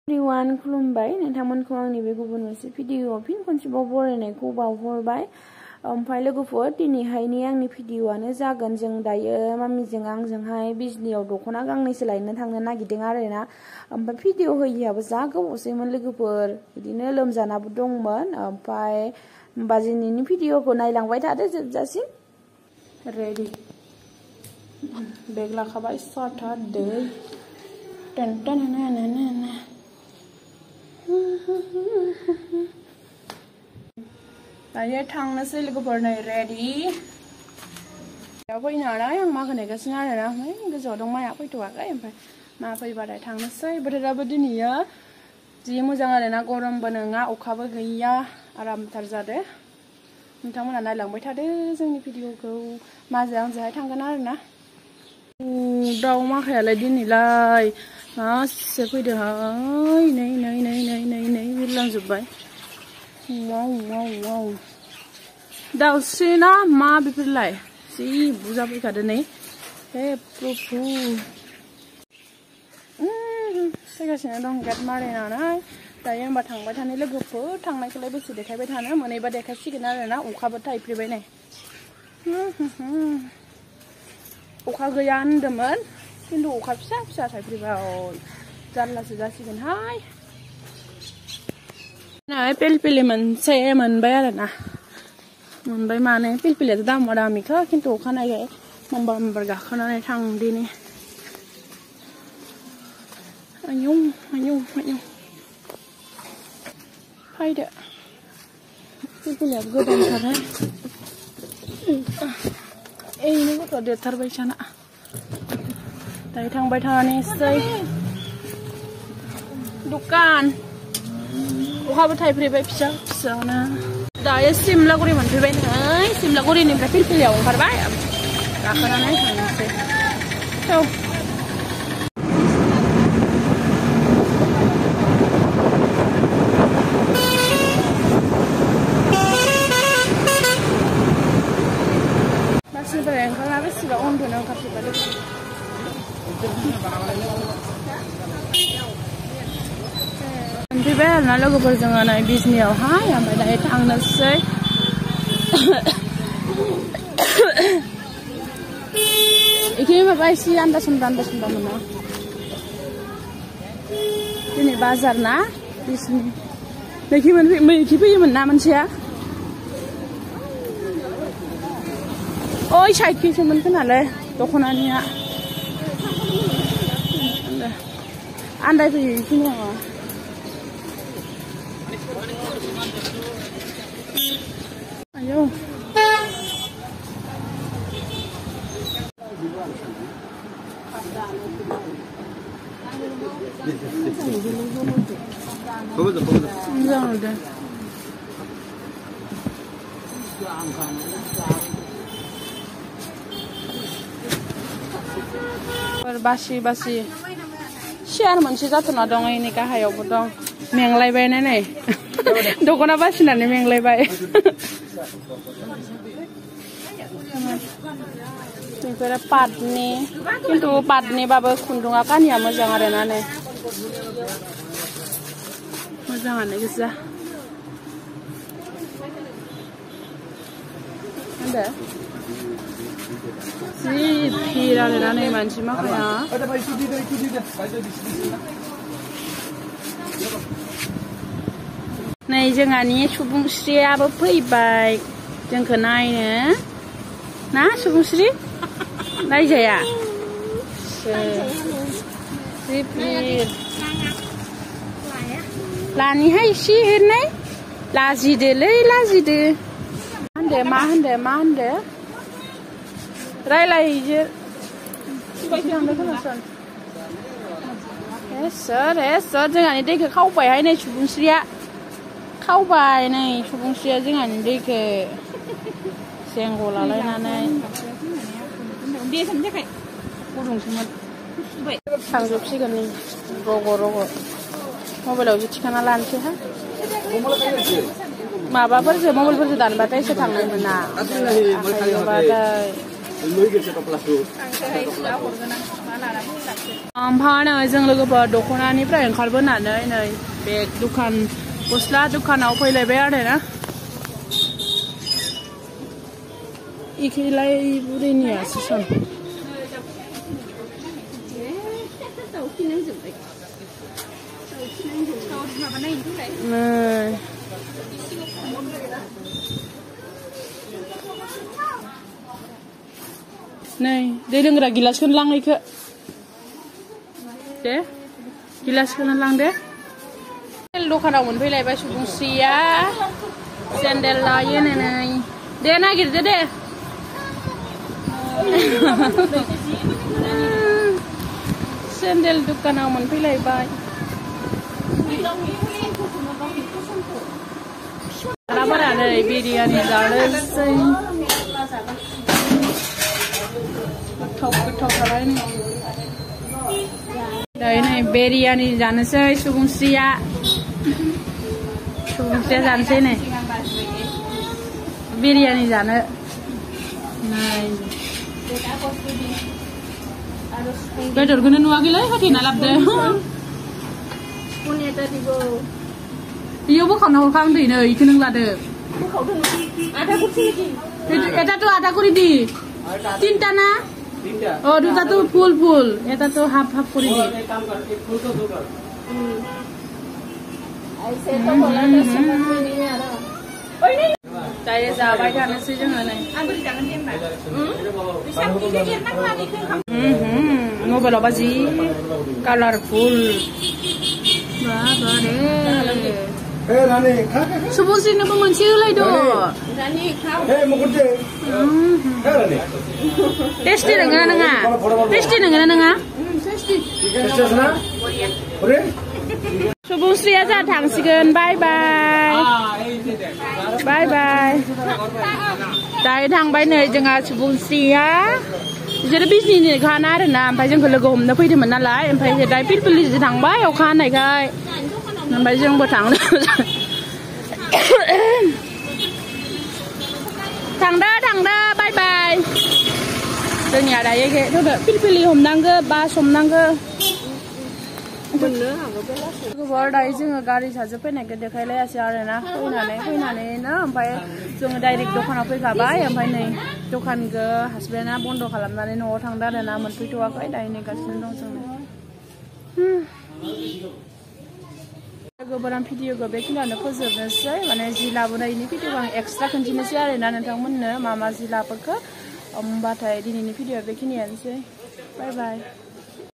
everyone खुलुमबाय नोंथांमोनखौ आंनि बे गुबुन मोनसे भिडिअ फिन खनसेबाव बरायनायखौ बावहरबाय ओमफ्राय लोगोफोर दिनैहायनि आंनि भिडिअआनो जागोन जों दायो मामिजों आंजोंहाय बिजनियाव दख'ना गांनैसो लायनो थांनो नागिरदों आरोना ओमफ्राय भिडिअ होयियाबो जा गोबावसैमोन लोगोफोर बिदिनो लोमजानाबो दंमोन ओमफ्राय होमबा दिनैनि भिडिअखौ नायलांबाय थादो जोबजासिम रेडि बेग लाखाबाय स्टार्टार दै टेन टेन दायो थांनोसै लोगोफोर नै रेडि फैनानै आं माखौ नेगासिनो आरोना ओमफ्राय गोजौआव दं माया फैथ'वाखै ओमफ्राय मा फैबाथाय थांनोसै बोथोराबो दिनैयो जि मोजां आरोना गरमबो नङा अखाबो गैया आरामथार जादो नोंथांमोना नायलांबाय थादो जोंनि भिडिअखौ माजों आंजोंहाय थांगोन आरोना दाउ माखायालाय दिनैलाय मासे फैदोंहाय नै नै नै नै नै नै बिरलांजोब्बाय वाव वाव वाव दाउस्रिना मा बेफोरलाय जि बुरजा फैखादो नै हे प्रभु फैगासिनो दं गेट मारिनानै दायो होमबा थांबाय थानाय लोगोफोर थांनायखौलाय बेसे देखायबाय थानो मोनैबा देखायसिगोन आरोना अखाबो थाइफ्रिबाय नै अखा गैया होनदोंमोन खिन्थु अखा फिसा फिसा थाइफ्रिबाय जारलासो जासिगोनहाय नै पिलपिलि मोनसे मोनबाय आरोना मोनबाय माने पिलपिलियाथ' दामा दामिखा खिन्थु अखानायै माम्बार गाखोनानै थांदिनि आयौ आयौ आयौ फैदो पिलपिलियाबो गोदानथारहाय एैनो गथ'आ देरथारबाय साना दायो थांबाय थानोसै दुकान अखाबो थाइफ्रिबाय फिसा फिसानो दायो सिमलागुरि मोनफैबाय नै सिमलागुरिनिफ्राय पिलपिलियाव ओंखारबाय गाखोनानै थांनोसै बासनिफ्राय ओंखारना बेसेबा उन्दुनो ओंखारजोब्बाय मोनफैबाय आरोना लोगोफोर जोङो नै बिजनियावहाय ओमफ्राय दायो थांनोसै इखि माबा एसे आन्दाज मोनो दिनै बाजार ना बिजनि मैखि फैयोमोन ना मोनसेया ओइ साइडखैसोमोन खोनालै दख'नानिया आन्दायफैयो बेखिनियाव आयौ मोजां नुदों बासि बासि सियार मोनसे जाथ'ना दं एनि गाहायावबो दं मेंलायबाय नै दख'ना बासिनानै मेंलायबाय बेफोरो पाटनि खिन्थु पाटनिबाबो खुन्दुङा कानिया मोजां आरोना नै मोजाङानो गोजा होनदो जि भिर आरोना नै मानसि माखाया नै जोंहानि सुबुंस्रियाबो फैबाय जोंखौ नायनो ना सुबुंस्रि नायजाया जि भिर लानिहाय एसे हेरनाय लाजिदोलै लाजिदो मा होनदो रायलायहैजो सोर जोंहानि दैखौ खावबायहाय नै सुबुंस्रिया खावबाय नै सुबुंस्रिया जोंहानि दैखौ जेंग' लालायनानै गुदुंसोमोन थांजोबसिगोन नै रग' मबाइलाव जि थिखाना लानोसैहाय मबाइलफोरजों दानबाथाय एसे थांनाय मोना आखाइजोंबाथाय ओमफ्राय नै जों लोगोफोर दख'नानिफ्राय ओंखारबोनानै नै बे दुखान गस्ला दुखानाव फैलायबाय आरोना इखैलाय बुरैनियासो सन नै दै लोंग्रा गिलासखौनो लां इखो दे गिलासखौनो लां दे दखानाव मोनफैलायबाय सुबुंस्रिया सेन्देल लायो नै दे नागिरदो दे सेन्देल दुकानाव मोनफैलायबाय बारा नै बिरियानि जानोसै गोथाव थाबाय दायो नै बिरियानि जानोसै सुबुंस्रिया जानोसै नै बिरियानि जानो नै बेदरखौनो नुवाखैलै होथेना लाबदो बेयाव बोखावना हरखांदो नै इखौ नों लादो एटाथ' आधा করে দি তিনটা না ও দুটা তো ফুল এটা তো হাফ করে দি दायो जाबाय थानोसै जोङो नै मबाइलावबा जि कालारफुल सुबुंस्रिनोबो मोनसे होलायदो टेस्टि नोंगोना नङा टेस्टि नोंगोना नङा सुबुंस्रिया जा थांसिगोन बाय बाय दायो थांबाय नै जोंहा सुबुंस्रिया बिसोरो बिजनिनि खाना आरोना ओमफ्राय जोंखौ लोगो हमनो फैदोंमोन नालाय ओमफ्राय दायो पिलपिलिजों थांबाय अखा हानायखाय ओमफ्राय जोंबो थांनो थांदो बाय बाय जोंनिया दायो पिलपिलि हमनांगौ बास हमनांगौ दायो जोङो गारि साजों फैनायखौ देखायलायासै आरोना फैनानैनो ओमफ्राय जोङो डाइरेक्ट दखानाव फैखाबाय ओमफ्राय नै दखानखौ हासबेन्डआ बन्द' खालामनानै न'आव थांदो आरोना मोनफैथ'वाखै दायो नेगासिनो दं जोङो गोबां भिडिअखौ बेखिनियावनो फोजोबनोसै माने जि लाबोनायनि भिडिअखौ आं एक्सट्रा खोन्थिनोसै आरोना नोंथांमोननो मा जि लाबोखो होमबाथाय दिनैनि भिडिअआ बेखिनियानोसै बाय बाय